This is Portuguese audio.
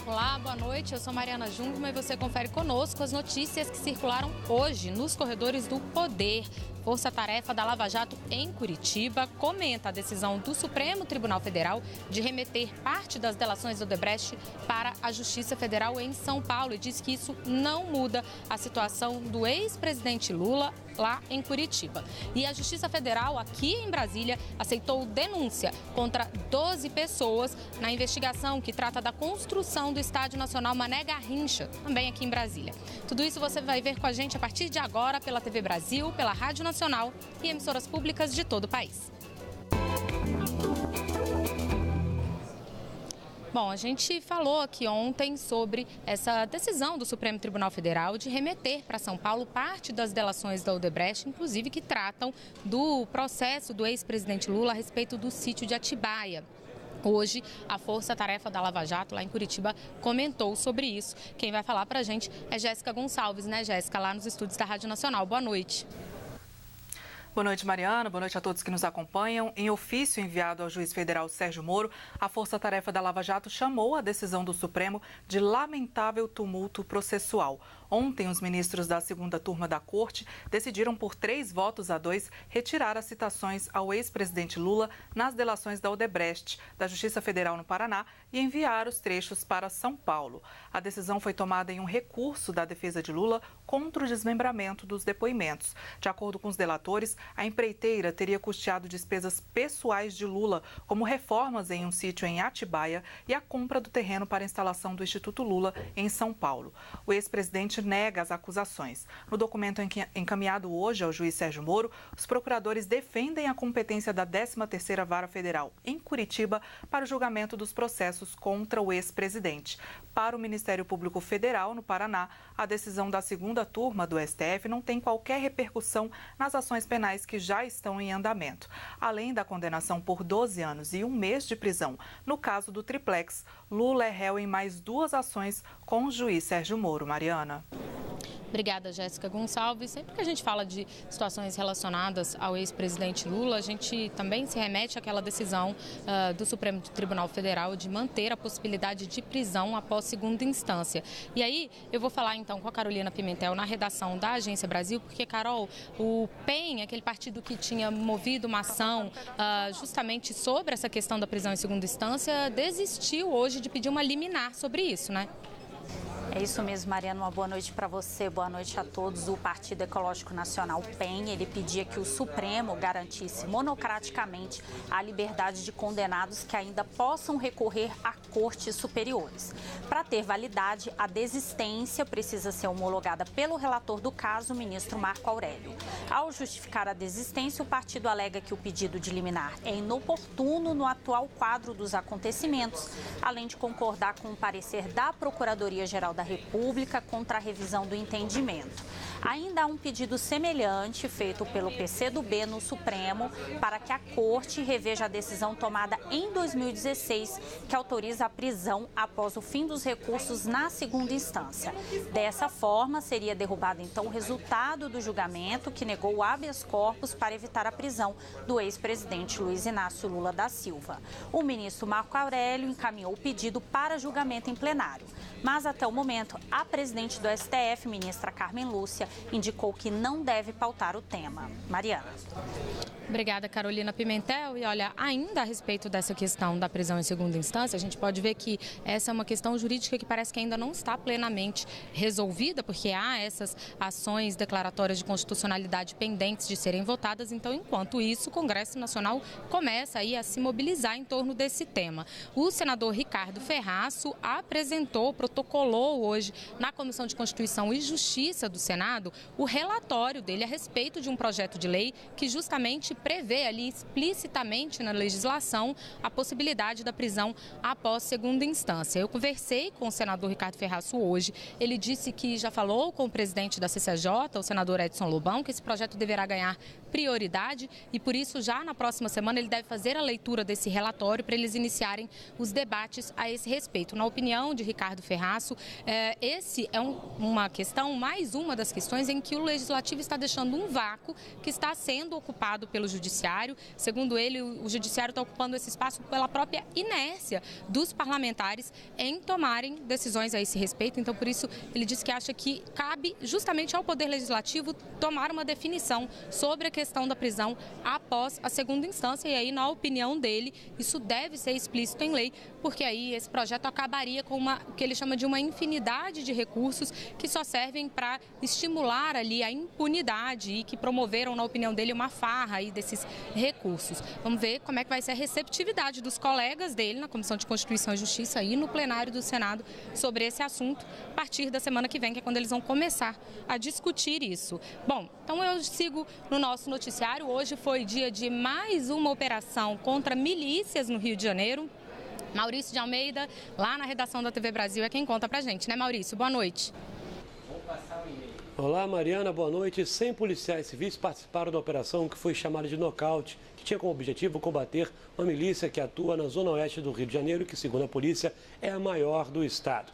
Olá, boa noite. Eu sou Mariana Jungmann e você confere conosco as notícias que circularam hoje nos corredores do Poder. Força-tarefa da Lava Jato em Curitiba comenta a decisão do Supremo Tribunal Federal de remeter parte das delações do Odebrecht para a Justiça Federal em São Paulo e diz que isso não muda a situação do ex-presidente Lula lá em Curitiba. E a Justiça Federal aqui em Brasília aceitou denúncia contra 12 pessoas na investigação que trata da construção do Estádio Nacional Mané Garrincha, também aqui em Brasília. Tudo isso você vai ver com a gente a partir de agora pela TV Brasil, pela Rádio Nacional e emissoras públicas de todo o país. Bom, a gente falou aqui ontem sobre essa decisão do Supremo Tribunal Federal de remeter para São Paulo parte das delações da Odebrecht, inclusive que tratam do processo do ex-presidente Lula a respeito do sítio de Atibaia. Hoje, a Força-Tarefa da Lava Jato, lá em Curitiba, comentou sobre isso. Quem vai falar para a gente é Jéssica Gonçalves, né, Jéssica, lá nos estúdios da Rádio Nacional. Boa noite. Boa noite, Mariana. Boa noite a todos que nos acompanham. Em ofício enviado ao juiz federal Sérgio Moro, a Força-Tarefa da Lava Jato chamou a decisão do Supremo de lamentável tumulto processual. Ontem, os ministros da segunda turma da Corte decidiram por 3-2 retirar as citações ao ex-presidente Lula nas delações da Odebrecht, da Justiça Federal no Paraná, e enviar os trechos para São Paulo. A decisão foi tomada em um recurso da defesa de Lula contra o desmembramento dos depoimentos. De acordo com os delatores, a empreiteira teria custeado despesas pessoais de Lula, como reformas em um sítio em Atibaia e a compra do terreno para a instalação do Instituto Lula em São Paulo. O ex-presidente nega as acusações. No documento encaminhado hoje ao juiz Sérgio Moro, os procuradores defendem a competência da 13ª Vara Federal em Curitiba para o julgamento dos processos contra o ex-presidente. Para o Ministério Público Federal, no Paraná, a decisão da segunda turma do STF não tem qualquer repercussão nas ações penais que já estão em andamento. Além da condenação por 12 anos e 1 mês de prisão, no caso do triplex, Lula é réu em mais 2 ações com o juiz Sérgio Moro. Mariana. Obrigada, Jéssica Gonçalves. Sempre que a gente fala de situações relacionadas ao ex-presidente Lula, a gente também se remete àquela decisão do Supremo Tribunal Federal de manter a possibilidade de prisão após segunda instância. E aí, eu vou falar então com a Carolina Pimentel na redação da Agência Brasil, porque, Carol, o PEN, aquele partido que tinha movido uma ação justamente sobre essa questão da prisão em segunda instância, desistiu hoje de pedir uma liminar sobre isso, né? É isso mesmo, Mariana. Uma boa noite para você, boa noite a todos. O Partido Ecológico Nacional, PEN, ele pedia que o Supremo garantisse monocraticamente a liberdade de condenados que ainda possam recorrer a cortes superiores. Para ter validade, a desistência precisa ser homologada pelo relator do caso, o ministro Marco Aurélio. Ao justificar a desistência, o partido alega que o pedido de liminar é inoportuno no atual quadro dos acontecimentos, além de concordar com o parecer da Procuradoria-Geral da República contra a revisão do entendimento. Ainda há um pedido semelhante feito pelo PCdoB no Supremo para que a Corte reveja a decisão tomada em 2016, que autoriza a prisão após o fim dos recursos na segunda instância. Dessa forma, seria derrubado então o resultado do julgamento que negou o habeas corpus para evitar a prisão do ex-presidente Luiz Inácio Lula da Silva. O ministro Marco Aurélio encaminhou o pedido para julgamento em plenário. Mas, até o momento, a presidente do STF, ministra Carmen Lúcia, indicou que não deve pautar o tema. Mariana. Obrigada, Carolina Pimentel. E olha, ainda a respeito dessa questão da prisão em segunda instância, a gente pode ver que essa é uma questão jurídica que parece que ainda não está plenamente resolvida, porque há essas ações declaratórias de constitucionalidade pendentes de serem votadas. Então, enquanto isso, o Congresso Nacional começa aí a se mobilizar em torno desse tema. O senador Ricardo Ferraço protocolou hoje na Comissão de Constituição e Justiça do Senado o relatório dele a respeito de um projeto de lei que justamente prevê ali explicitamente na legislação a possibilidade da prisão após segunda instância. Eu conversei com o senador Ricardo Ferraço hoje, ele disse que já falou com o presidente da CCJ, o senador Edson Lobão, que esse projeto deverá ganhar prioridade e por isso já na próxima semana ele deve fazer a leitura desse relatório para eles iniciarem os debates a esse respeito. Na opinião de Ricardo Ferraço, esse é uma questão, mais uma das questões em que o Legislativo está deixando um vácuo que está sendo ocupado pelo pelo judiciário. Segundo ele, o judiciário está ocupando esse espaço pela própria inércia dos parlamentares em tomarem decisões a esse respeito. Então, por isso, ele disse que acha que cabe justamente ao Poder Legislativo tomar uma definição sobre a questão da prisão após a segunda instância. E aí, na opinião dele, isso deve ser explícito em lei, porque aí esse projeto acabaria com o que ele chama de uma infinidade de recursos que só servem para estimular ali a impunidade e que promoveram, na opinião dele, uma farra aí desses recursos. Vamos ver como é que vai ser a receptividade dos colegas dele na Comissão de Constituição e Justiça e no plenário do Senado sobre esse assunto a partir da semana que vem, que é quando eles vão começar a discutir isso. Bom, então eu sigo no nosso noticiário. Hoje foi dia de mais uma operação contra milícias no Rio de Janeiro. Maurício de Almeida, lá na redação da TV Brasil, é quem conta pra gente, né, Maurício? Boa noite. Olá, Mariana, boa noite. 100 policiais civis participaram da operação que foi chamada de nocaute, que tinha como objetivo combater uma milícia que atua na zona oeste do Rio de Janeiro, que, segundo a polícia, é a maior do estado.